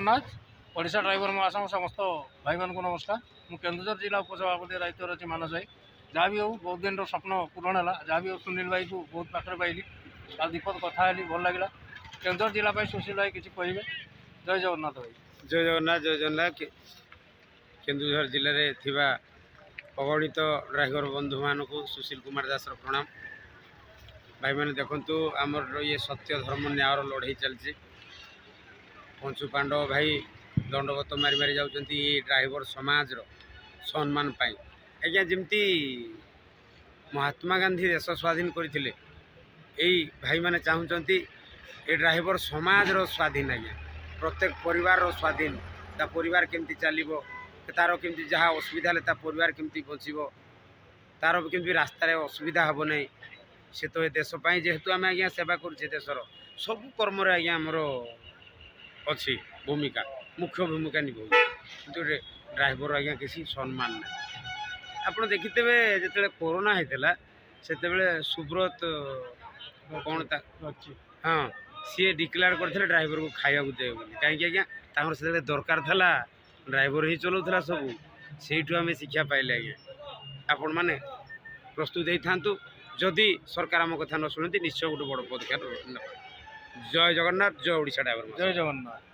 Jagannath Odisha driver महासंघ समस्त भाई मान को नमस्कार। मु केन्दुझर जिला उपसभापति दायित्व अच्छी मानस भाई। जहाँ भी हो बहुत दिन स्वप्न पूरण है। जहाँ भी हो सुनील भाई को बहुत पाखे पाइली आ दीपक कथा भल लगे। केन्दुझर जिला सुशील भाई किसी कहे। जय जगन्नाथ भाई। जय जगन्नाथ जय जगन्नाथ। केन्दुझर जिले में थिबा अगणित ड्राइवर बंधु मान को सुशील कुमार दास प्रणाम। भाई मैंने देखु आमर ये सत्य धर्म न्यायर लड़ाई चलती। पंचु पांडव भाई दंडवत मारी मारी जाऊँच ड्राइवर समाज सम्मान पाई। आज्ञा जमती महात्मा गांधी देश स्वाधीन करते भाई मैंने चाहते ये ड्राइवर समाज स्वाधीन। आज्ञा प्रत्येक परिवार स्वाधीन ता परिवार केमती चलो तार केमती जहाँ असुविधा ता परिवार केमती बचब तार केमती रास्तार असुविधा हम ना से तो देशपाई जेहेतु आम आज्ञा सेवा करुचे देशर सबू कर्म आज्ञा आमर अच्छी भूमिका मुख्य भूमिका निभाऊ कि ड्राइवर आज्ञा किसी सम्मान ना। आप देखिथे जो कोरोना होता से सुब्रत कौन हाँ सी डिक्लेयर करते ड्राइवर को खाया देवे बोली कहीं आज्ञा से दरकार था ड्राइवर ही चलाऊला सब से शिक्षा पाइले। आज्ञा आपण मैंने प्रस्तुत होता जदि सरकार आम कथा न शुणती निश्चय गोटे बड़ पदक्षेप। जय जगन्नाथ जय ओडिशा ड्राइवर। जय जगन्नाथ।